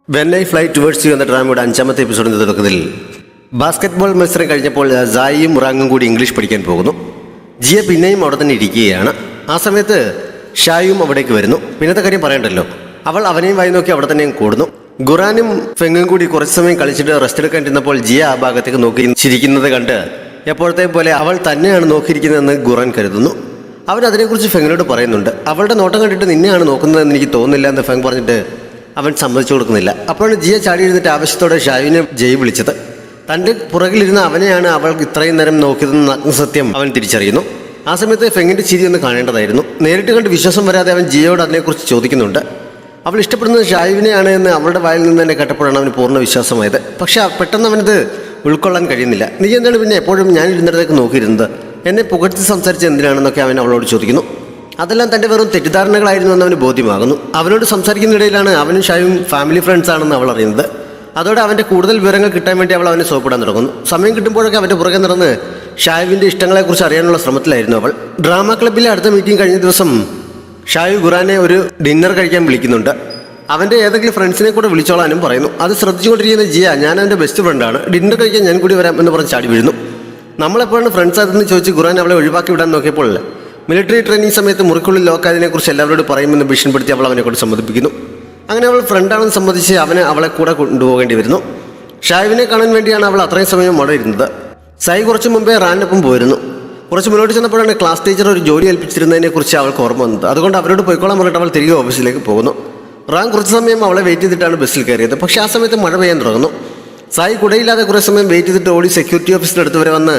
When I fly towards U എന്ന ഡ്രാമയുടെ 5ാമത്തെ എപ്പിസോഡിൻ്റെ തുടക്കത്തിൽ basketball മത്സരം കഴിഞ്ഞപ്പോൾ സായിയും റാങ്ങും കൂടി ഇംഗ്ലീഷ് പഠിക്കാൻ പോകുന്നു. ജിയ പിന്നെയും അവിടെ തന്നെ ഇരിക്കുകയാണ്. ആ സമയത്ത് ഷായും അവിടേക്ക് വരുന്നു. പിന്നത്തെ കാര്യം പറയണ്ടല്ലോ, അവൾ അവനെയും വായി നോക്കി അവിടെ തന്നെയും കൂടുന്നു. ഖുറാനും ഫെങ്ങും കൂടി കുറച്ച് സമയം കളിച്ചിട്ട് റെസ്റ്റ് എടുക്കാനിരുന്നപ്പോൾ ജിയ ആ ഭാഗത്തേക്ക് നോക്കി ചിരിക്കുന്നത് കണ്ട് എപ്പോഴത്തെ പോലെ അവൾ തന്നെയാണ് നോക്കിയിരിക്കുന്നതെന്ന് ഖുറാൻ കരുതുന്നു. അവൻ അതിനെക്കുറിച്ച് ഫെങ്ങിനോട് പറയുന്നുണ്ട്. അവളുടെ നോട്ടം കണ്ടിട്ട് നിന്നെയാണ് നോക്കുന്നതെന്ന് എനിക്ക് തോന്നുന്നില്ല എന്ന് ഫെങ് പറഞ്ഞിട്ട് അവൻ സമ്മതിച്ചു കൊടുക്കുന്നില്ല. അപ്പോഴാണ് ജിയ ചാടി എഴുന്നിട്ട് ആവശ്യത്തോടെ ഷായുവിനെ ജയ് വിളിച്ചത്. തൻ്റെ പുറകിലിരുന്ന അവനെയാണ് അവൾ ഇത്രയും നേരം നോക്കിയതെന്ന് നഗ്നസത്യം അവൻ തിരിച്ചറിയുന്നു. ആ സമയത്ത് ഫെങ്ങിൻ്റെ ചിരി ഒന്ന് കാണേണ്ടതായിരുന്നു. നേരിട്ട് കണ്ട് വിശ്വാസം വരാതെ അവൻ ജിയയോട് അതിനെക്കുറിച്ച് ചോദിക്കുന്നുണ്ട്. അവൾ ഇഷ്ടപ്പെടുന്നത് ഷായുവിനെയാണ് എന്ന് അവളുടെ വായിൽ നിന്ന് തന്നെ കേട്ടപ്പോഴാണ് അവന് പൂർണ്ണ വിശ്വാസമായത്. പക്ഷെ പെട്ടെന്ന് അവനത് ഉൾക്കൊള്ളാൻ കഴിയുന്നില്ല. നീ എന്താണ് പിന്നെ എപ്പോഴും ഞാൻ ഇരുന്നിടത്തേക്ക് നോക്കിയിരുന്നത്? എന്നെ പുകഴ്ത്തി സംസാരിച്ച് എന്തിനാണെന്നൊക്കെ അവൻ അവളോട് ചോദിക്കുന്നു. അതെല്ലാം തൻ്റെ വെറും തെറ്റിദ്ധാരണകളായിരുന്നു എന്ന് അവന് ബോധ്യമാകുന്നു. അവനോട് സംസാരിക്കുന്നതിനിടയിലാണ് അവനും ഷായും ഫാമിലി ഫ്രണ്ട്സ് ആണെന്ന് അവൾ അറിയുന്നത്. അതോടെ അവൻ്റെ കൂടുതൽ വിവരങ്ങൾ കിട്ടാൻ വേണ്ടി അവൾ അവനെ സോപ്പിടാൻ തുടങ്ങുന്നു. സമയം കിട്ടുമ്പോഴൊക്കെ അവൻ്റെ പുറകെ നടന്ന് ഷായുവിൻ്റെ ഇഷ്ടങ്ങളെക്കുറിച്ച് അറിയാനുള്ള ശ്രമത്തിലായിരുന്നു അവൾ. ഡ്രാമ ക്ലബ്ബിലെ അടുത്ത മീറ്റിംഗ് കഴിഞ്ഞ ദിവസം ഷായു ഖുറാനെ ഒരു ഡിന്നർ കഴിക്കാൻ വിളിക്കുന്നുണ്ട്. അവൻ്റെ ഏതെങ്കിലും ഫ്രണ്ട്സിനെ കൂടെ വിളിച്ചോളാനും പറയുന്നു. അത് ശ്രദ്ധിച്ചുകൊണ്ടിരിക്കുന്ന ജിയ, ഞാൻ അവൻ്റെ ബെസ്റ്റ് ഫ്രണ്ടാണ്, ഡിന്നർ കഴിക്കാൻ ഞാൻ കൂടി വരാം എന്ന് പറഞ്ഞ് ചാടി വീഴുന്നു. നമ്മളെപ്പോഴാണ് ഫ്രണ്ട്സ് അതെന്ന് ചോദിച്ച് ഖുറാൻ അവളെ ഒഴിവാക്കി വിടാൻ നോക്കിയപ്പോൾ മിലിറ്ററി ട്രെയിനിങ് സമയത്ത് മുറിക്കുള്ളിൽ ലോക്കായതിനെക്കുറിച്ച് എല്ലാവരോട് പറയുമെന്ന് ഭീഷണിപ്പെടുത്തി അവൾ അവനെ കൊണ്ട് സമ്മതിപ്പിക്കുന്നു. അങ്ങനെ അവൾ ഫ്രണ്ടാണെന്ന് സമ്മതിച്ച് അവളെ കൂടെ കൊണ്ടുപോകേണ്ടി വരുന്നു. ഷായുവിനെ കാണാൻ വേണ്ടിയാണ് അവൾ അത്രയും സമയം അവിടെ ഇരുന്നത്. സായി കുറച്ച് മുമ്പേ റാനിനൊപ്പം പോയിരുന്നു. കുറച്ച് മുന്നോട്ട് ചെന്നപ്പോഴാണ് ക്ലാസ് ടീച്ചർ ഒരു ജോലി ഏൽപ്പിച്ചിരുന്നതിനെക്കുറിച്ച് അവൾക്ക് ഓർമ്മ വന്നത്. അതുകൊണ്ട് അവരോട് പോയിക്കോളാൻ പറഞ്ഞിട്ട് അവൾ തിരികെ ഓഫീസിലേക്ക് പോകുന്നു. റാൻ കുറച്ച് സമയം അവളെ വെയിറ്റ് ചെയ്തിട്ടാണ് ബസ്സിൽ കയറിയത്. പക്ഷേ ആ സമയത്ത് മഴ പെയ്യാൻ തുടങ്ങുന്നു. സായി കുടയില്ലാതെ കുറേ സമയം വെയിറ്റ് ചെയ്തിട്ട് ഓടി സെക്യൂരിറ്റി ഓഫീസിൻ്റെ അടുത്ത് വരെ വന്ന്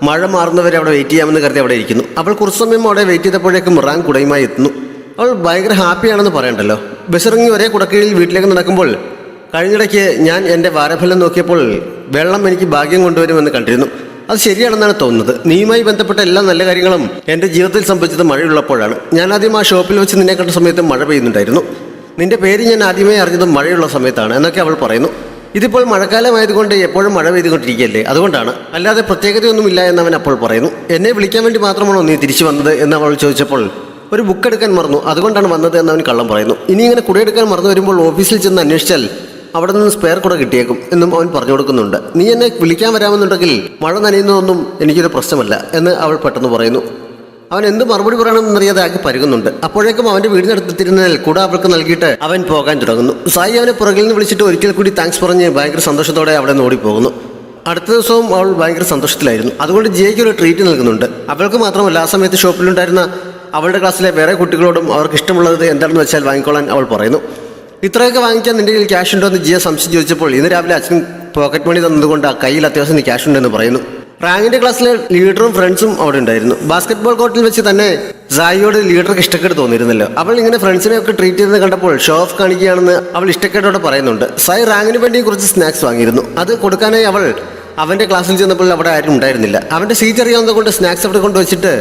മഴ മാറുന്നവരെ അവിടെ വെയിറ്റ് ചെയ്യാമെന്ന് കരുതി അവിടെ ഇരിക്കുന്നു. അവൾ കുറച്ച് സമയം അവിടെ വെയിറ്റ് ചെയ്തപ്പോഴേക്കും റാൻ കുടയുമായി എത്തുന്നു. അവൾ ഭയങ്കര ഹാപ്പിയാണെന്ന് പറയണ്ടല്ലോ. ബസ്സിറങ്ങി ഒരേ കുടക്കീഴിൽ വീട്ടിലേക്ക് നടക്കുമ്പോൾ കഴിഞ്ഞിടയ്ക്ക് ഞാൻ എൻ്റെ വാരഫലം നോക്കിയപ്പോൾ വെള്ളം എനിക്ക് ഭാഗ്യം കൊണ്ടുവരുമെന്ന് കണ്ടിരുന്നു. അത് ശരിയാണെന്നാണ് തോന്നുന്നത്. നീയുമായി ബന്ധപ്പെട്ട എല്ലാ നല്ല കാര്യങ്ങളും എൻ്റെ ജീവിതത്തിൽ സംഭവിച്ചത് മഴയുള്ളപ്പോഴാണ്. ഞാൻ ആദ്യം ആ ഷോപ്പിൽ വെച്ച് നിന്നെ കണ്ട സമയത്ത് മഴ പെയ്യുന്നുണ്ടായിരുന്നു. നിന്റെ പേര് ഞാൻ ആദ്യമായി അറിഞ്ഞത് മഴയുള്ള സമയത്താണ് എന്നൊക്കെ അവൾ പറയുന്നു. ഇതിപ്പോൾ മഴക്കാലമായതുകൊണ്ട് എപ്പോഴും മഴ പെയ്തുകൊണ്ടിരിക്കുകയല്ലേ, അതുകൊണ്ടാണ്, അല്ലാതെ പ്രത്യേകതയൊന്നുമില്ല എന്നവൻ അപ്പോൾ പറയുന്നു. എന്നെ വിളിക്കാൻ വേണ്ടി മാത്രമാണോ നീ തിരിച്ചു വന്നത് എന്ന് അവൾ ചോദിച്ചപ്പോൾ ഒരു ബുക്ക് എടുക്കാൻ മറന്നു, അതുകൊണ്ടാണ് വന്നത് എന്നവൻ കള്ളം പറയുന്നു. ഇനി ഇങ്ങനെ കുടയെടുക്കാൻ മറന്നു വരുമ്പോൾ ഓഫീസിൽ ചെന്ന് അന്വേഷിച്ചാൽ അവിടെ നിന്ന് സ്പെയർ കുട കിട്ടിയേക്കും എന്നും അവൻ പറഞ്ഞു കൊടുക്കുന്നുണ്ട്. നീ എന്നെ വിളിക്കാൻ വരാമെന്നുണ്ടെങ്കിൽ മഴ നനയുന്നതൊന്നും എനിക്കൊരു പ്രശ്നമല്ല എന്ന് അവൾ പെട്ടെന്ന് പറയുന്നു. അവൻ എന്ത് മറുപടി പറയണമെന്നറിയാതെ ആക്കി പരുകുന്നുണ്ട്. അപ്പോഴേക്കും അവൻ്റെ വീടിനടുത്തിരുന്നാൽ കൂടെ അവൾക്ക് നൽകിയിട്ട് അവൻ പോകാൻ തുടങ്ങുന്നു. സായി അവനെ പുറകിൽ നിന്ന് വിളിച്ചിട്ട് ഒരിക്കൽ കൂടി താങ്ക്സ് പറഞ്ഞ് ഭയങ്കര സന്തോഷത്തോടെ അവിടെ നിന്ന് ഓടിപ്പോകുന്നു. അടുത്ത ദിവസവും അവൾ ഭയങ്കര സന്തോഷത്തിലായിരുന്നു. അതുകൊണ്ട് ജിയയ്ക്ക് ഒരു ട്രീറ്റ് നൽകുന്നുണ്ട്. അവൾക്ക് മാത്രമല്ല, ആ സമയത്ത് ഷോപ്പിലുണ്ടായിരുന്ന അവളുടെ ക്ലാസ്സിലെ വേറെ കുട്ടികളോടും അവർക്ക് ഇഷ്ടമുള്ളത് എന്താണെന്ന് വെച്ചാൽ വാങ്ങിക്കൊള്ളാൻ അവൾ പറയുന്നു. ഇത്രയൊക്കെ വാങ്ങിക്കാൻ നിൻ്റെ കയ്യിൽ ക്യാഷ് ഉണ്ടോ എന്ന് ജിയ സംശയം ചോദിച്ചപ്പോൾ ഇന്ന് രാവിലെ അച്ഛൻ പോക്കറ്റ് മണി തന്നതുകൊണ്ട് ആ കയ്യിൽ അത്യാവശ്യം ക്യാഷ് ഉണ്ടെന്ന് പറയുന്നു. റാങ്കിൻ്റെ ക്ലാസ്സിലെ ലീഡറും ഫ്രണ്ട്സും അവിടെ ഉണ്ടായിരുന്നു. ബാസ്കറ്റ്ബോൾ കോർട്ടിൽ വെച്ച് തന്നെ സായിയോട് ലീഡർക്ക് ഇഷ്ടക്കേട് തോന്നിയിരുന്നല്ലോ. അവൾ ഇങ്ങനെ ഫ്രണ്ട്സിനെ ഒക്കെ ട്രീറ്റ് ചെയ്ത് കണ്ടപ്പോൾ ഷോ ഓഫ് കാണിക്കുകയാണെന്ന് അവൾ ഇഷ്ടക്കേടോടെ പറയുന്നുണ്ട്. സായി റാങ്കിന് വേണ്ടി കുറച്ച് സ്നാക്സ് വാങ്ങിയിരുന്നു. അത് കൊടുക്കാനായി അവൾ അവൻ്റെ ക്ലാസ്സിൽ ചെന്നപ്പോൾ അവിടെ ആരും ഉണ്ടായിരുന്നില്ല. അവൻ്റെ സീറ്റ് അറിയാവുന്നത് കൊണ്ട് സ്നാക്സ് അവിടെ കൊണ്ടുവച്ചിട്ട്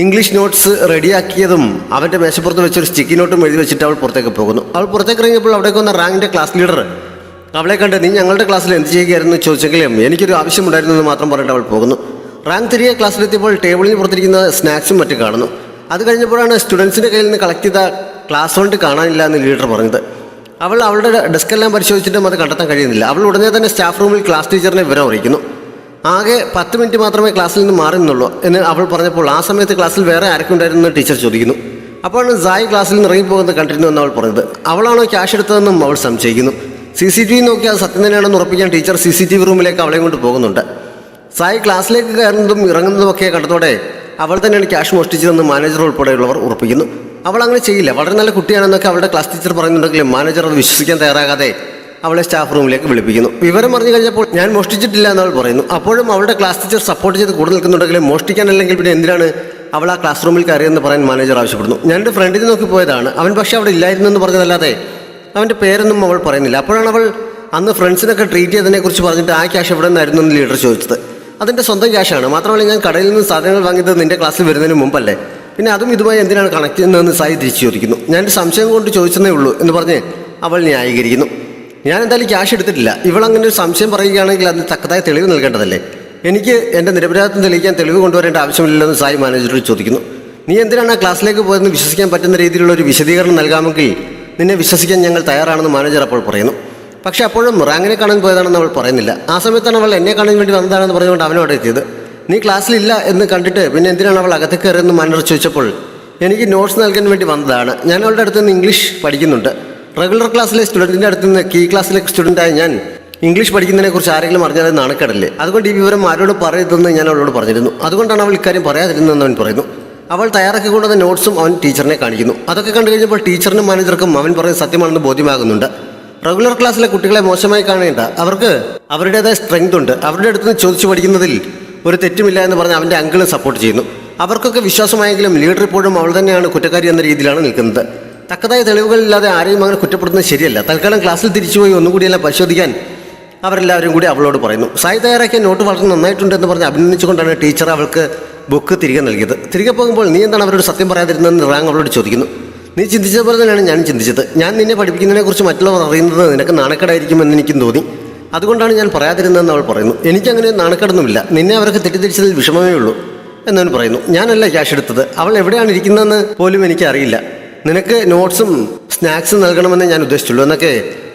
ഇംഗ്ലീഷ് നോട്ട്സ് റെഡിയാക്കിയതും അവൻ്റെ മേശപ്പുറത്ത് വെച്ചൊരു സ്റ്റിക്കി നോട്ടും എഴുതി വെച്ചിട്ട് അവൾ പുറത്തേക്ക് പോകുന്നു. അവൾ പുറത്തേക്ക് ഇറങ്ങിയപ്പോൾ അവിടേക്ക് വന്ന റാങ്കിൻ്റെ ക്ലാസ് ലീഡർ അവളെ കണ്ട് നീ ഞങ്ങളുടെ ക്ലാസ്സിൽ എന്ത് ചെയ്യുകയായിരുന്നു ചോദിച്ചെങ്കിലും എനിക്കൊരു ആവശ്യമുണ്ടായിരുന്നു എന്ന് മാത്രം പറഞ്ഞിട്ട് അവൾ പോകുന്നു. റാങ്ക് തിരികെ ക്ലാസ്സിലെത്തിയപ്പോൾ ടേബിളിന് പുറത്തിരിക്കുന്ന സ്നാക്സും മറ്റും കാണുന്നു. അത് കഴിഞ്ഞപ്പോഴാണ് സ്റ്റുഡൻസിൻ്റെ കയ്യിൽ നിന്ന് കളക്ട് ചെയ്ത ക്ലാസ് ഫണ്ട് കാണാനില്ല എന്ന് ലീഡർ പറഞ്ഞത്. അവൾ അവളുടെ ഡെസ്കെല്ലാം പരിശോധിച്ചിട്ടും അത് കണ്ടെത്താൻ കഴിയുന്നില്ല. അവൾ ഉടനെ തന്നെ സ്റ്റാഫ് റൂമിൽ ക്ലാസ് ടീച്ചറിനെ വിവരം അറിയിക്കുന്നു. ആകെ 10 മിനിറ്റ് മാത്രമേ ക്ലാസ്സിൽ നിന്ന് മാറി നിന്നുള്ളൂ എന്ന് അവൾ പറഞ്ഞപ്പോൾ ആ സമയത്ത് ക്ലാസ്സിൽ വേറെ ആരൊക്കെ ഉണ്ടായിരുന്നെന്ന് ടീച്ചർ ചോദിക്കുന്നു. അപ്പോഴാണ് സായി ക്ലാസ്സിൽ നിന്ന് ഇറങ്ങിപ്പോകുന്നത് കണ്ടിരുന്നു എന്ന് അവൾ പറഞ്ഞത്. അവളാണോ ക്യാഷ് എടുത്തതെന്നും അവൾ സംശയിക്കുന്നു. CCTV നോക്കി അത് സത്യം തന്നെയാണെന്ന് ഉറപ്പിക്കാൻ ടീച്ചർ CCTV റൂമിലേക്ക് അവളെ കൊണ്ട് പോകുന്നുണ്ട്. സായി ക്ലാസ്സിലേക്ക് കയറുന്നതും ഇറങ്ങുന്നതുമൊക്കെ കണ്ടതോടെ അവൾ തന്നെയാണ് ക്യാഷ് മോഷ്ടിച്ചതെന്ന് മാനേജർ ഉൾപ്പെടെയുള്ളവർ ഉറപ്പിക്കുന്നു. അവൾ അങ്ങനെ ചെയ്യില്ല, വളരെ നല്ല കുട്ടിയാണെന്നൊക്കെ അവളുടെ ക്ലാസ് ടീച്ചർ പറയുന്നുണ്ടെങ്കിലും മാനേജർ അത് വിശ്വസിക്കാൻ തയ്യാറാകാതെ അവളെ സ്റ്റാഫ് റൂമിലേക്ക് വിളിപ്പിക്കുന്നു. വിവരം അറിഞ്ഞു കഴിഞ്ഞപ്പോൾ ഞാൻ മോഷ്ടിച്ചിട്ടില്ല എന്നവൾ പറയുന്നു. അപ്പോഴും അവളുടെ ക്ലാസ് ടീച്ചർ സപ്പോർട്ട് ചെയ്ത് കൂടെ നിൽക്കുന്നുണ്ടെങ്കിലും മോഷ്ടിക്കാനല്ലെങ്കിൽ പിന്നെ എന്തിനാണ് അവൾ ആ ക്ലാസ് റൂമിൽ കയറിയെന്ന് പറയാൻ മാനേജർ ആവശ്യപ്പെടുന്നു. ഞാൻ എൻ്റെ ഫ്രണ്ടിനെ നോക്കി പോയതാണ്, അവൻ പക്ഷേ അവിടെ ഇല്ലായിരുന്നു എന്ന് പറഞ്ഞതല്ലാതെ അവൻ്റെ പേരൊന്നും അവൾ പറയുന്നില്ല. അപ്പോഴാണ് അവൾ അന്ന് ഫ്രണ്ട്സിനൊക്കെ ട്രീറ്റ് ചെയ്തതിനെക്കുറിച്ച് പറഞ്ഞിട്ട് ആ ക്യാഷ് എവിടെ നിന്നായിരുന്നു എന്ന് ലീഡർ ചോദിച്ചത്. അതിൻ്റെ സ്വന്തം ക്യാഷാണ്, മാത്രമല്ല ഞാൻ കടയിൽ നിന്ന് സാധനങ്ങൾ വാങ്ങിയത് നിൻ്റെ ക്ലാസ്സിൽ വരുന്നതിന് മുമ്പല്ലേ, പിന്നെ അതും ഇതുമായി എന്തിനാണ് കണക്ട് ചെയ്യുന്നതെന്ന് സായി തിരിച്ചു ചോദിക്കുന്നു. ഞാൻ എൻ്റെ സംശയം കൊണ്ട് ചോദിച്ചതേ ഉള്ളൂ എന്ന് പറഞ്ഞ് അവൾ ന്യായീകരിക്കുന്നു. ഞാൻ എന്തായാലും ക്യാഷ് എടുത്തിട്ടില്ല. ഇവളങ്ങനെ ഒരു സംശയം പറയുകയാണെങ്കിൽ അതിന് തക്കതായ തെളിവ് നൽകേണ്ടതല്ലേ. എനിക്ക് എൻ്റെ നിരപരാധിത്വം തെളിയിക്കാൻ തെളിവ് കൊണ്ടുവരേണ്ട ആവശ്യമില്ലെന്ന് സായി മാനേജറോട് ചോദിക്കുന്നു. നീ എന്തിനാണ് ആ ക്ലാസ്സിലേക്ക് പോയതെന്ന് വിശ്വസിക്കാൻ പറ്റുന്ന രീതിയിലുള്ള ഒരു വിശദീകരണം നൽകാമെങ്കിൽ നിന്നെ വിശ്വസിക്കാൻ ഞങ്ങൾ തയ്യാറാണെന്ന് മാനേജർ അപ്പോൾ പറയുന്നു. പക്ഷേ അപ്പോഴും റാങ്കിനെ കാണാൻ പോയതാണെന്ന് അവൾ പറയുന്നില്ല. ആ സമയത്താണ് അവൾ എന്നെ കാണാൻ വേണ്ടി വന്നതാണെന്ന് പറഞ്ഞുകൊണ്ട് അവനോട് എത്തിയത്. നീ ക്ലാസ്സിലില്ല എന്ന് കണ്ടിട്ട് പിന്നെ എന്തിനാണ് അവൾ അകത്തേക്ക് കയറിയെന്ന് മാനേജർ ചോദിച്ചപ്പോൾ എനിക്ക് നോട്ട്സ് നൽകാൻ വേണ്ടി വന്നതാണ്. ഞാൻ അവളുടെ അടുത്ത് നിന്ന് ഇംഗ്ലീഷ് പഠിക്കുന്നുണ്ട്. റെഗുലർ ക്ലാസ്സിലെ സ്റ്റുഡൻറ്റിൻ്റെ അടുത്ത് നിന്ന് കീ ക്ലാസ്സിലെ സ്റ്റുഡൻ്റായ ഞാൻ ഇംഗ്ലീഷ് പഠിക്കുന്നതിനെക്കുറിച്ച് ആരെങ്കിലും അറിഞ്ഞാൽ നാണക്കേടല്ലേ, അതുകൊണ്ട് ഈ വിവരം ആരോട് പറയരുതെന്ന് ഞാൻ അവളോട് പറഞ്ഞിരുന്നു. അതുകൊണ്ടാണ് അവൾ ഇക്കാര്യം പറയാതിരുന്നതെന്ന് അവൻ പറയുന്നു. അവൾ തയ്യാറാക്കിക്കൊണ്ടുവന്ന നോട്ട്സും അവൻ ടീച്ചറിനെ കാണിക്കുന്നു. അതൊക്കെ കണ്ടു കഴിഞ്ഞപ്പോൾ ടീച്ചറിനും മാനേജർക്കും അവൻ പറയുന്നത് സത്യമാണെന്ന് ബോധ്യമാകുന്നുണ്ട്. റെഗുലർ ക്ലാസ്സിലെ കുട്ടികളെ മോശമായി കാണേണ്ട, അവർക്ക് അവരുടേതായ സ്ട്രെങ്ത് ഉണ്ട്. അവരുടെ അടുത്ത് നിന്ന് ചോദിച്ചു പഠിക്കുന്നതിൽ ഒരു തെറ്റുമില്ല എന്ന് പറഞ്ഞ് അവൻ്റെ അങ്കിളും സപ്പോർട്ട് ചെയ്യുന്നു. അവർക്കൊക്കെ വിശ്വാസമായെങ്കിലും ലീഡർ ഇപ്പോഴും അവൾ തന്നെയാണ് കുറ്റക്കാരി എന്ന രീതിയിലാണ് നിൽക്കുന്നത്. തക്കതായ തെളിവുകളില്ലാതെ ആരെയും അങ്ങനെ കുറ്റപ്പെടുന്നത് ശരിയല്ല. തൽക്കാലം ക്ലാസ്സിൽ തിരിച്ചുപോയി ഒന്നുകൂടിയെല്ലാം പരിശോധിക്കാൻ അവരെല്ലാവരും കൂടി അവളോട് പറയുന്നു. സായി തയ്യാറാക്കിയ നോട്ട് വളരെ നന്നായിട്ടുണ്ടെന്ന് പറഞ്ഞ് അഭിനന്ദിച്ചുകൊണ്ടാണ് ടീച്ചർ അവൾക്ക് ബുക്ക് തിരികെ നൽകിയത്. തിരികെ പോകുമ്പോൾ നീ എന്താണ് അവരോട് സത്യം പറയാതിരുന്നതെന്ന് റാങ് അവളോട് ചോദിക്കുന്നു. നീ ചിന്തിച്ചത് പോലെ തന്നെയാണ് ഞാനും ചിന്തിച്ചത്. ഞാൻ നിന്നെ പഠിപ്പിക്കുന്നതിനെക്കുറിച്ച് മറ്റുള്ളവർ അറിയുന്നത് നിനക്ക് നാണക്കേടായിരിക്കുമെന്ന് എനിക്കും തോന്നി. അതുകൊണ്ടാണ് ഞാൻ പറയാതിരുന്നതെന്ന് അവൾ പറയുന്നു. എനിക്കങ്ങനെ നാണക്കേടൊന്നുമില്ല. നിന്നെ അവർക്ക് തെറ്റിദ്ധരിച്ചതിൽ വിഷമമേ ഉള്ളൂ എന്നവൻ പറയുന്നു. ഞാനല്ല ക്യാഷ് എടുത്തത്. അവൾ എവിടെയാണ് ഇരിക്കുന്നതെന്ന് പോലും എനിക്കറിയില്ല. നിനക്ക് നോട്ട്സും സ്നാക്സും നൽകണമെന്ന് ഞാൻ ഉദ്ദേശിച്ചുള്ളൂ എന്നൊക്കെ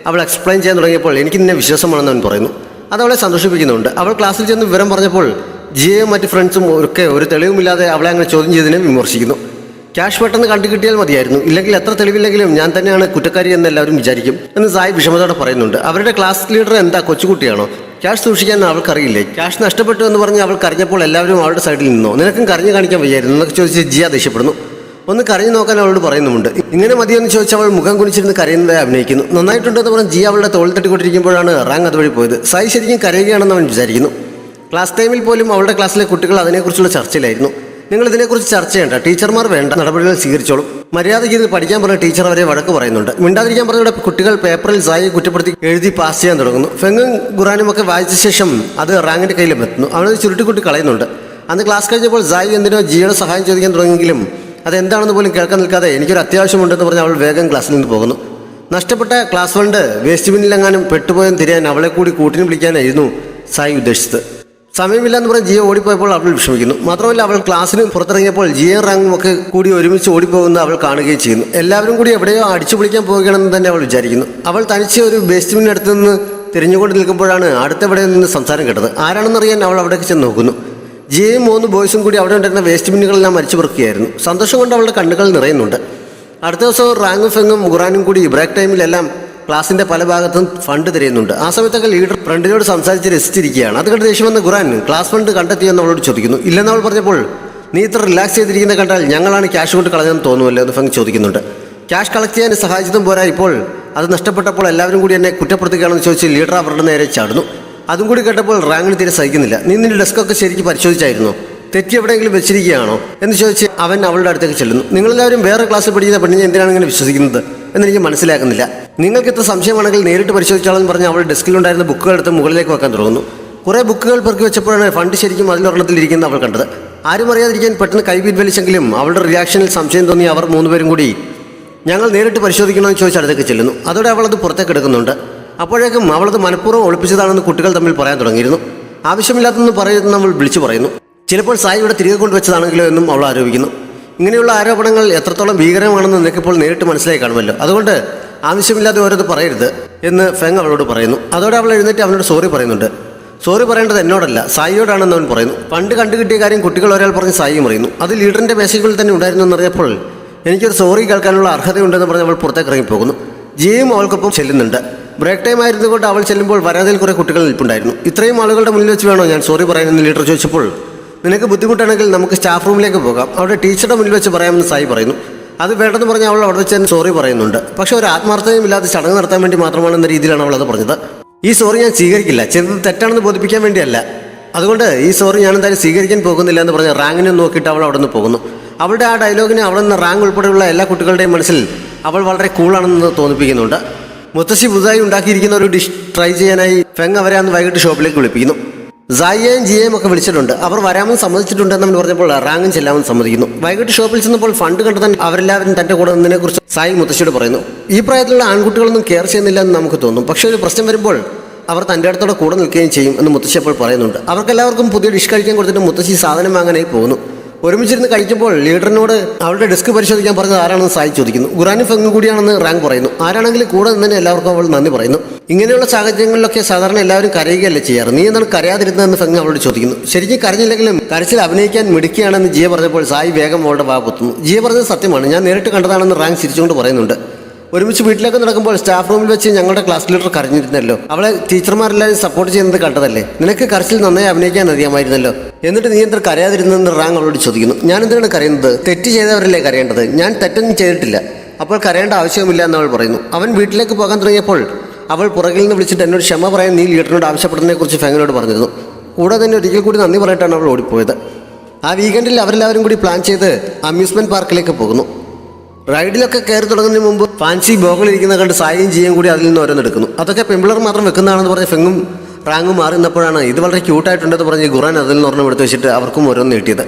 അവൾ എക്സ്പ്ലെയിൻ ചെയ്യാൻ തുടങ്ങിയപ്പോൾ എനിക്ക് നിന്നെ വിശ്വാസമാണെന്ന് അവൻ പറയുന്നു. അതവളെ സന്തോഷിപ്പിക്കുന്നുണ്ട്. അവൾ ക്ലാസ്സിൽ ചെന്ന് വിവരം പറഞ്ഞപ്പോൾ ജിയയും മറ്റ് ഫ്രണ്ട്സും ഒക്കെ ഒരു തെളിവുമില്ലാതെ അവളെ അങ്ങനെ ചോദ്യം ചെയ്തതിനെ വിമർശിക്കുന്നു. ക്യാഷ് പെട്ടെന്ന് കണ്ടു കിട്ടിയാൽ മതിയായിരുന്നു, ഇല്ലെങ്കിൽ എത്ര തെളിവില്ലെങ്കിലും ഞാൻ തന്നെയാണ് കുറ്റക്കാരി എന്ന് എല്ലാവരും വിചാരിക്കും എന്ന് സായി വിഷമത്തോടെ പറയുന്നുണ്ട്. അവരുടെ ക്ലാസ് ലീഡർ എന്താ കൊച്ചുകുട്ടിയാണോ? ക്യാഷ് സൂക്ഷിക്കാൻ അവൾക്കറിയില്ലേ? ക്യാഷ് നഷ്ടപ്പെട്ടു എന്ന് പറഞ്ഞ് അവൾ കരഞ്ഞപ്പോൾ എല്ലാവരും അവളുടെ സൈഡിൽ നിന്നോ? നിനക്കും കരഞ്ഞു കാണിക്കാൻ വയ്യായിരുന്നു എന്നൊക്കെ ചോദിച്ച് ജിയ ദേഷ്യപ്പെടുന്നു. ഒന്ന് കരഞ്ഞു നോക്കാൻ അവളോട് പറയുന്നുമുണ്ട്. ഇങ്ങനെ മതിയെന്ന് ചോദിച്ച് അവൾ മുഖം കുനിച്ചിരുന്ന് കരയുന്നതായി അഭിനയിക്കുന്നു. നന്നായിട്ടുണ്ടെന്ന് പറഞ്ഞ് ജിയ അവളുടെ തോളിൽ തട്ടിക്കൊണ്ടിരിക്കുമ്പോഴാണ് റാങ് അതുവഴി പോയത്. സായി ശരിക്കും കരയുകയാണെന്ന് അവൻ വിചാരിക്കുന്നു. ക്ലാസ് ടൈമിൽ പോലും അവളുടെ ക്ലാസ്സിലെ കുട്ടികൾ അതിനെക്കുറിച്ചുള്ള ചർച്ചയിലായിരുന്നു. നിങ്ങൾ ഇതിനെക്കുറിച്ച് ചർച്ച ചെയ്യേണ്ട, ടീച്ചർമാർ വേണ്ട നടപടികൾ സ്വീകരിച്ചോളും. മര്യാദയ്ക്ക് ഇത് പഠിക്കാൻ പറഞ്ഞ ടീച്ചർ അവരെ വഴക്ക് പറയുന്നുണ്ട്. മിണ്ടാതിരിക്കാൻ പറഞ്ഞ കുട്ടികൾ പേപ്പറിൽ സായിയെ കുറ്റപ്പെടുത്തി എഴുതി പാസ് ചെയ്യാൻ തുടങ്ങുന്നു. ഫെങ്ങും ഖുറാനും ഒക്കെ വായിച്ച ശേഷം അത് റാങ്ങിൻ്റെ കയ്യിലും എത്തുന്നു. അവനത് ചുരുട്ടിക്കുട്ടി കളയുന്നുണ്ട്. അന്ന് ക്ലാസ് കഴിഞ്ഞപ്പോൾ സായി എന്തിനോ ജിയുടെ സഹായം ചോദിക്കാൻ തുടങ്ങിയെങ്കിലും അതെന്താണെന്ന് പോലും കേൾക്കാൻ നിൽക്കാതെ എനിക്കൊരു അത്യാവശ്യമുണ്ടെന്ന് പറഞ്ഞ് അവൾ വേഗം ക്ലാസ്സിൽ നിന്ന് പോകുന്നു. നഷ്ടപ്പെട്ട ക്ലാസ് ഫണ്ട് വേസ്റ്റ് ബിന്നിലെങ്ങാനും പെട്ടുപോയെന്ന് തിരിയാൻ അവളെ കൂടി കൂട്ടിന് വിളിക്കാനായിരുന്നു സായി ഉദ്ദേശിച്ചത്. സമയമില്ലെന്ന് പറഞ്ഞ് ജിയ ഓടിപ്പോയപ്പോൾ അവൾ വിഷമിക്കുന്നു. മാത്രമല്ല അവൾ ക്ലാസ്സിന് പുറത്തിറങ്ങിയപ്പോൾ ജിയും റാങ്ങും ഒക്കെ കൂടി ഒരുമിച്ച് ഓടിപ്പോകുന്നത് അവൾ കാണുകയും ചെയ്യുന്നു. എല്ലാവരും കൂടി എവിടെയോ അടിച്ചു പൊളിക്കാൻ പോവുകയാണെന്ന് തന്നെ അവൾ വിചാരിക്കുന്നു. അവൾ തനിച്ച് ഒരു വേസ്റ്റ് ബിന്നിനടുത്ത് നിന്ന് തിരിഞ്ഞുകൊണ്ട് നിൽക്കുമ്പോഴാണ് അടുത്തെവിടെ നിന്ന് സംസാരം കേട്ടത്. ആരാണെന്നറിയാൻ അവൾ അവിടേക്ക് ചെന്ന് നോക്കുന്നു. ജിയയും 3 ബോയ്സും കൂടി അവിടെ ഉണ്ടായിരുന്ന വേസ്റ്റ് ബിന്നുകളെല്ലാം മരിച്ചു പെറുക്കുകയായിരുന്നു. സന്തോഷം കൊണ്ട് അവളുടെ കണ്ണുകൾ നിറയുന്നുണ്ട്. അടുത്ത ദിവസം റാങ്ങും ഫെങ്ങും ഖുറാനും കൂടി ബ്രേക്ക് ടൈമിലെല്ലാം ക്ലാസിൻ്റെ പല ഭാഗത്തും ഫണ്ട് തിരയുന്നുണ്ട്. ആ സമയത്തൊക്കെ ലീഡർ ഫ്രണ്ടിനോട് സംസാരിച്ച് രസിച്ചിരിക്കുകയാണ്. അത് കണ്ട് ദേഷ്യം വന്ന ഖുറാൻ ക്ലാസ് ഫണ്ട് കണ്ടെത്തിയെന്ന് അവളോട് ചോദിക്കുന്നു. ഇല്ലെന്ന് അവൾ പറഞ്ഞപ്പോൾ നീ ഇത്ര റിലാക്സ് ചെയ്തിരിക്കുന്ന കണ്ടാൽ ഞങ്ങളാണ് ക്യാഷ് കൊണ്ട് കളഞ്ഞെന്ന് തോന്നുമല്ലോ എന്ന് ഫെങ് ചോദിക്കുന്നുണ്ട്. ക്യാഷ് കളക്ട് ചെയ്യാൻ സഹായിച്ചതും പോരാ, ഇപ്പോൾ അത് നഷ്ടപ്പെട്ടപ്പോൾ എല്ലാവരും കൂടി എന്നെ കുറ്റപ്പെടുത്തുകയാണെന്ന് ചോദിച്ച് ലീഡർ അവരുടെ നേരെ ചാടുന്നു. അതും കൂടി കേട്ടപ്പോൾ റാങ്ങിന് തീരെ സഹിക്കുന്നില്ല. നീ നിന്റെ ഡെസ്കൊക്കെ ശരിക്കും പരിശോധിച്ചായിരുന്നോ? തെറ്റി എവിടെയെങ്കിലും വെച്ചിരിക്കുകയാണോ എന്ന് ചോദിച്ച് അവൻ അവളുടെ അടുത്തേക്ക് ചെല്ലുന്നു. നിങ്ങളെല്ലാവരും വേറെ ക്ലാസ്സിൽ പഠിക്കുന്ന പെണ്ണിനെ എന്തിനാണ് ഇങ്ങനെ വിശ്വസിക്കുന്നത് എന്നെനിക്ക് മനസ്സിലാക്കുന്നില്ല. നിങ്ങൾക്ക് ഇത്ര സംശയമാണെങ്കിൽ നേരിട്ട് പരിശോധിച്ചാളെന്ന് പറഞ്ഞ് അവൾ ഡെസ്കിലുണ്ടായിരുന്ന ബുക്കുകൾ എടുത്ത് മുകളിലേക്ക് വെക്കാൻ തുടങ്ങുന്നു. കുറേ ബുക്കുകൾ പെറുക്കി വെച്ചപ്പോഴാണ് ഫണ്ട് ശരിക്കും അതിലൊരെണ്ണത്തിലിരിക്കുന്നത് അവൾ കണ്ടത്. ആരും അറിയാതിരിക്കാൻ പെട്ടെന്ന് കൈ പിൻവലിച്ചെങ്കിലും അവളുടെ റിയാക്ഷനിൽ സംശയം തോന്നി അവർ 3 പേരും കൂടി ഞങ്ങൾ നേരിട്ട് പരിശോധിക്കണമെന്ന് ചോദിച്ച് അടുത്തേക്ക് ചെല്ലുന്നു. അതോടെ അവളത് പുറത്തേക്ക് എടുക്കുന്നുണ്ട്. അപ്പോഴേക്കും അവളത് മനഃപൂർവ്വം ഒളിപ്പിച്ചതാണെന്ന് കുട്ടികൾ തമ്മിൽ പറയാൻ തുടങ്ങിയിരുന്നു. ആവശ്യമില്ലാത്തെന്ന് പറയുന്നത് അവൾ വിളിച്ചു പറയുന്നു. ചിലപ്പോൾ സായി ഇവിടെ തിരികെ കൊണ്ടുവച്ചതാണെങ്കിലോ എന്നും അവൾ ആരോപിക്കുന്നു. ഇങ്ങനെയുള്ള ആരോപണങ്ങൾ എത്രത്തോളം ഭീകരമാണെന്ന് നിനക്കിപ്പോൾ നേരിട്ട് മനസ്സിലായി കാണുമല്ലോ. അതുകൊണ്ട് ആവശ്യമില്ലാതെ ഓരോത് പറയരുത് എന്ന് ഫെങ് അവളോട് പറയുന്നു. അതോടെ അവൾ എഴുന്നേറ്റ് അവനോട് സോറി പറയുന്നുണ്ട്. സോറി പറയേണ്ടത് എന്നോടല്ല സായിയോടാണെന്ന് അവൻ പറയുന്നു. പണ്ട് കണ്ടുകിട്ടിയ കാര്യം കുട്ടികൾ ഒരാൾ പറഞ്ഞ് സായി പറയുന്നു. അത് ലീഡറിൻ്റെ മെസ്സേജുകളിൽ തന്നെ ഉണ്ടായിരുന്നു എന്നറിയപ്പോൾ എനിക്കൊരു സോറി കേൾക്കാനുള്ള അർഹതയുണ്ടെന്ന് പറഞ്ഞ് അവൾ പുറത്തേക്ക് ഇറങ്ങിപ്പോകുന്നു. ജിയും അവൾക്കൊപ്പം ചെല്ലുന്നുണ്ട്. ബ്രേക്ക് ടൈം ആയിരുന്നുകൊണ്ട് അവൾ ചെല്ലുമ്പോൾ വരാതിൽ കുറേ കുട്ടികൾ നിൽപ്പുണ്ടായിരുന്നു. ഇത്രയും ആളുകളുടെ മുന്നിൽ വെച്ച് വേണോ ഞാൻ സോറി പറയാനെന്ന് ലീഡർ ചോദിച്ചപ്പോൾ നിനക്ക് ബുദ്ധിമുട്ടാണെങ്കിൽ നമുക്ക് സ്റ്റാഫ് റൂമിലേക്ക് പോകാം, അവിടെ ടീച്ചറുടെ മുന്നിൽ വെച്ച് പറയാമെന്ന് സായി പറയുന്നു. അത് വേണ്ടെന്ന് പറഞ്ഞ് അവൾ അവിടെ വെച്ച് തന്നെ സോറി പറയുന്നുണ്ട്. പക്ഷേ ഒരു ആത്മാർത്ഥതയും ഇല്ലാതെ ചടങ്ങ് നടത്താൻ വേണ്ടി മാത്രമാണെന്ന രീതിയിലാണ് അവൾ അത് പറഞ്ഞത്. ഈ സോറി ഞാൻ സ്വീകരിക്കില്ല, ചെയ്തത് തെറ്റാണെന്ന് ബോധിപ്പിക്കാൻ വേണ്ടിയല്ല, അതുകൊണ്ട് ഈ സോറി ഞാൻ എന്തായാലും സ്വീകരിക്കാൻ പോകുന്നില്ല എന്ന് പറഞ്ഞ് റാങ്ങിനെ നോക്കിയിട്ട് അവൾ അവിടെ നിന്ന് പോകുന്നു. അവളുടെ ആ ഡയലോഗിനെ അവിടെ നിന്ന് റാങ്ക് ഉൾപ്പെടെയുള്ള എല്ലാ കുട്ടികളുടെയും മനസ്സിൽ അവൾ വളരെ കൂളാണെന്ന് തോന്നിപ്പിക്കുന്നുണ്ട്. മുത്തശ്ശി പുതുതായി ഉണ്ടാക്കിയിരിക്കുന്ന ഒരു ഡിഷ് ട്രൈ ചെയ്യാനായി ഫെങ് അവരെ അന്ന് വൈകിട്ട് ഷോപ്പിലേക്ക് വിളിപ്പിക്കുന്നു. സായിയെയും ജിയെയും ഒക്കെ വിളിച്ചിട്ടുണ്ട്. അവർ വരാമെന്ന് സമ്മതിച്ചിട്ടുണ്ടെന്ന് അവൻ പറഞ്ഞപ്പോൾ റാങ്ങും ചെല്ലാമെന്ന് സമ്മതിക്കുന്നു. വൈകിട്ട് ഷോപ്പിൽ ചെന്നപ്പോൾ ഫണ്ട് കണ്ടെത്താൻ അവരെല്ലാവരും തൻ്റെ കൂടെ നിന്നതിനെക്കുറിച്ച് സായി മുത്തശ്ശിയോട് പറയുന്നു. ഈ പ്രായത്തിലുള്ള ആൺകുട്ടികളൊന്നും കെയർ ചെയ്യുന്നില്ല എന്ന് നമുക്ക് തോന്നും, പക്ഷേ ഒരു പ്രശ്നം വരുമ്പോൾ അവർ തൻ്റെ അടുത്തോടെ കൂടെ നിൽക്കുകയും ചെയ്യും എന്ന് മുത്തശ്ശി അപ്പോൾ പറയുന്നുണ്ട്. അവർക്കെല്ലാവർക്കും പുതിയ ഡിഷ് കഴിക്കാൻ കൊടുത്തിട്ട് മുത്തശ്ശി സാധനം വാങ്ങാനായി പോകുന്നു. ഒരുമിച്ചിരുന്ന് കഴിക്കുമ്പോൾ ലീഡറിനോട് അവളുടെ ഡെസ്ക് പരിശോധിക്കാൻ പറഞ്ഞത് ആരാണെന്ന് സായി ചോദിക്കുന്നു. ഖുറാനും ഫെങ്ങും കൂടിയാണെന്ന് റാങ്ക് പറയുന്നു. ആരാണെങ്കിലും കൂടെ നിന്ന് എല്ലാവർക്കും അവൾ നന്ദി പറയുന്നു. ഇങ്ങനെയുള്ള സാഹചര്യങ്ങളിലൊക്കെ സാധാരണ എല്ലാവരും കരയുകയല്ലേ ചെയ്യാറ്, നീ എന്താണ് കരയാതിരുന്നതെന്ന് ഫെങ് അവളോട് ചോദിക്കുന്നു. ശരിക്കും കരഞ്ഞില്ലെങ്കിലും കരച്ചിൽ അഭിനയിക്കാൻ മിടുക്കിയാണെന്ന് ജിയ പറഞ്ഞപ്പോൾ സായി വേഗം അവളുടെ വാ കുത്തുന്നു. ജിയ പറഞ്ഞത് സത്യമാണ്, ഞാൻ നേരിട്ട് കണ്ടതാണെന്ന് റാങ്ക് ചിരിച്ചുകൊണ്ട് പറയുന്നുണ്ട്. ഒരുമിച്ച് വീട്ടിലേക്ക് നടക്കുമ്പോൾ സ്റ്റാഫ് റൂമിൽ വെച്ച് ഞങ്ങളുടെ ക്ലാസ് ലീഡർ കരഞ്ഞിരുന്നല്ലോ, അവളെ ടീച്ചർമാരെല്ലാവരും സപ്പോർട്ട് ചെയ്യുന്നത് കണ്ടതല്ലേ, നിനക്ക് കരച്ചിൽ നന്നായി അഭിനയിക്കാൻ അറിയാമായിരുന്നല്ലോ, എന്നിട്ട് നീ എന്തൊരു കരയാതിരുന്നെന്ന് റാങ്ക് അവളോട് ചോദിക്കുന്നു. ഞാൻ എന്തിനാണ് കരയുന്നത്, തെറ്റ് ചെയ്തവരല്ലേ കരയേണ്ടത്, ഞാൻ തെറ്റൊന്നും ചെയ്തിട്ടില്ല, അപ്പോൾ കരയേണ്ട ആവശ്യമില്ല എന്ന് അവൾ പറയുന്നു. അവൻ വീട്ടിലേക്ക് പോകാൻ തുടങ്ങിയപ്പോൾ അവൾ പുറകിൽ നിന്ന് വിളിച്ചിട്ട് എന്നോട് ക്ഷമ പറയാൻ നീ ലീഡറിനോട് ആവശ്യപ്പെടുന്നതിനെക്കുറിച്ച് ഫെങ്ങിനോട് പറഞ്ഞിരുന്നു. കൂടെ തന്നെ ഒരിക്കൽ കൂടി നന്ദി പറയട്ടാണ് അവൾ ഓടിപ്പോയത്. ആ വീക്കെൻഡിൽ അവരെല്ലാവരും കൂടി പ്ലാൻ ചെയ്ത് അമ്യൂസ്മെൻറ്റ് പാർക്കിലേക്ക് പോകുന്നു. റൈഡിലൊക്കെ കയറി തുടങ്ങുന്നതിന് മുമ്പ് ഫാൻസി ബോഗിലിരിക്കുന്ന കണ്ട് സായിയും ജിയും കൂടി അതിൽ നിന്ന് ഓരോന്നെടുക്കുന്നു. അതൊക്കെ പെമ്പിളർ മാത്രം വെക്കുന്നതാണെന്ന് പറഞ്ഞ് ഫെങ്ങും റാങ്കും മാറി നിന്നപ്പോഴാണ് ഇത് വളരെ ക്യൂട്ടായിട്ടുണ്ടെന്ന് പറഞ്ഞ് ഖുറാൻ അതിൽ നിന്ന് ഒരെണ്ണം എടുത്ത് വെച്ചിട്ട് അവർക്കും ഓരോന്ന് നീട്ടിയത്.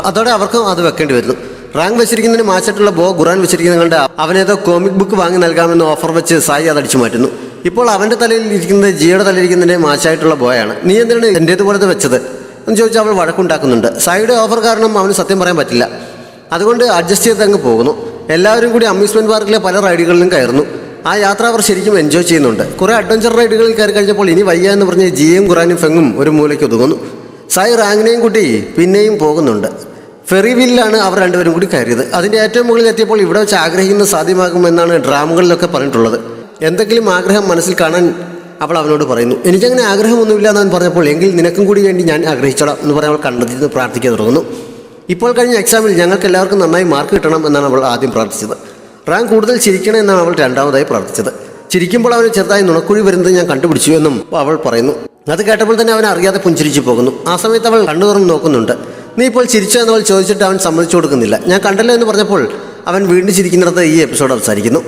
അതോടെ അവർക്കും അത് വെക്കേണ്ടി വരുന്നു. റാങ്ക് വെച്ചിരിക്കുന്നതിന് മാച്ചായിട്ടുള്ള ബോ ഖുറാൻ വെച്ചിരിക്കുന്നത് കണ്ട് അവനേതോ കോമിക് ബുക്ക് വാങ്ങി നൽകാമെന്ന് ഓഫർ വെച്ച് സായി അതടിച്ചു മാറ്റുന്നു. ഇപ്പോൾ അവൻ്റെ തലയിൽ ഇരിക്കുന്നത് ജിയുടെ തലയിരിക്കുന്നതിൻ്റെ മാച്ചായിട്ടുള്ള ബോയാണ്. നീ എന്തിനാണ് എൻ്റേതുപോലത്തെ വെച്ചത് എന്ന് ചോദിച്ചാൽ അവൾ വഴക്കുണ്ടാക്കുന്നുണ്ട്. സായിയുടെ ഓഫർ കാരണം അവന് സത്യം പറയാൻ പറ്റില്ല, അതുകൊണ്ട് അഡ്ജസ്റ്റ് ചെയ്ത് അങ്ങ് പോകുന്നു. എല്ലാവരും കൂടി അമ്യൂസ്മെൻറ്റ് പാർക്കിലെ പല റൈഡുകളിലും കയറുന്നു. ആ യാത്ര അവർ ശരിക്കും എൻജോയ് ചെയ്യുന്നുണ്ട്. കുറേ അഡ്വഞ്ചർ റൈഡുകളിൽ കയറി കഴിഞ്ഞപ്പോൾ ഇനി വയ്യ എന്ന് പറഞ്ഞ് ജിയും ഖുറാനും ഫെങ്ങും ഒരു മൂലയ്ക്ക് ഒതുങ്ങുന്നു. സായി റാങ്കിനെയും കൂട്ടി പിന്നെയും പോകുന്നുണ്ട്. ഫെറി വീലിലാണ് അവർ രണ്ടുപേരും കൂടി കയറിയത്. അതിൻ്റെ ഏറ്റവും മുകളിൽ എത്തിയപ്പോൾ ഇവിടെ വെച്ച് ആഗ്രഹിക്കുന്നത് സാധ്യമാകുമെന്നാണ് ഡ്രാമകളിലൊക്കെ പറഞ്ഞിട്ടുള്ളത്. എന്തെങ്കിലും ആഗ്രഹം മനസ്സിൽ കാണാൻ അവൾ അവനോട് പറയുന്നു. എനിക്കങ്ങനെ ആഗ്രഹമൊന്നുമില്ല എന്ന് പറഞ്ഞപ്പോൾ എങ്കിൽ നിനക്കും കൂടി വേണ്ടി ഞാൻ ആഗ്രഹിച്ചോളാം എന്ന് പറഞ്ഞ് അവൾ കണ്ടെത്തിന്ന് പ്രാർത്ഥിക്കാൻ തുടങ്ങുന്നു. ഇപ്പോൾ കഴിഞ്ഞ എക്സാമിൽ ഞങ്ങൾക്ക് എല്ലാവർക്കും നന്നായി മാർക്ക് കിട്ടണം എന്നാണ് അവൾ ആദ്യം പ്രാർത്ഥിച്ചത്. റാങ്ക് കൂടുതൽ ചിരിക്കണം എന്നാണ് അവൾ രണ്ടാമതായി പ്രാർത്ഥിച്ചത്. ചിരിക്കുമ്പോൾ അവന് ചെറുതായി നുണക്കുഴി വരുന്നത് ഞാൻ കണ്ടുപിടിച്ചു എന്നും അവൾ പറയുന്നു. അത് കേട്ടപ്പോൾ തന്നെ അവൻ അറിയാതെ പുഞ്ചിരിച്ചു പോകുന്നു. ആ സമയത്ത് അവൾ കണ്ണു തുറന്ന് നോക്കുന്നുണ്ട്. നീ ഇപ്പോൾ ചിരിച്ചോ എന്നവൾ ചോദിച്ചിട്ട് അവൻ സമ്മതിച്ചു കൊടുക്കുന്നില്ല. ഞാൻ കണ്ടല്ലോ എന്ന് പറഞ്ഞപ്പോൾ അവൻ വീണ്ടും ചിരിക്കുന്നിടത്ത് ഈ എപ്പിസോഡ് അവസാനിക്കുന്നു.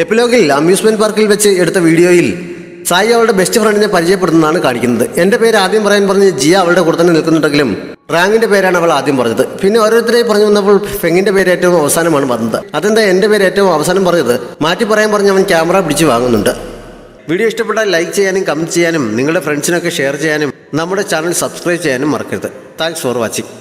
എപ്പിലോഗിൽ അമ്യൂസ്മെൻറ്റ് പാർക്കിൽ വെച്ച് എടുത്ത വീഡിയോയിൽ സായി അവളുടെ ബെസ്റ്റ് ഫ്രണ്ടിനെ പരിചയപ്പെടുന്നതാണ് കാണിക്കുന്നത്. എൻ്റെ പേര് ആദ്യം പറയാൻ പറഞ്ഞ് ജിയ അവളുടെ കൂടെ തന്നെ നിൽക്കുന്നുണ്ടെങ്കിലും റാങ്കിൻ്റെ പേരാണ് അവൾ ആദ്യം പറഞ്ഞത്. പിന്നെ ഓരോരുത്തരെയും പറഞ്ഞു വന്നപ്പോൾ ഫെങ്ങിൻ്റെ പേര് ഏറ്റവും അവസാനമാണ് പറഞ്ഞത്. അതെന്താ എൻ്റെ പേര് ഏറ്റവും അവസാനം പറഞ്ഞത്, മാറ്റി പറയാൻ പറഞ്ഞ് അവൻ ക്യാമറ പിടിച്ച് വാങ്ങുന്നുണ്ട്. വീഡിയോ ഇഷ്ടപ്പെട്ടാൽ ലൈക്ക് ചെയ്യാനും കമൻറ്റ് ചെയ്യാനും നിങ്ങളുടെ ഫ്രണ്ട്സിനൊക്കെ ഷെയർ ചെയ്യാനും നമ്മുടെ ചാനൽ സബ്സ്ക്രൈബ് ചെയ്യാനും മറക്കരുത്. Thanks for watching.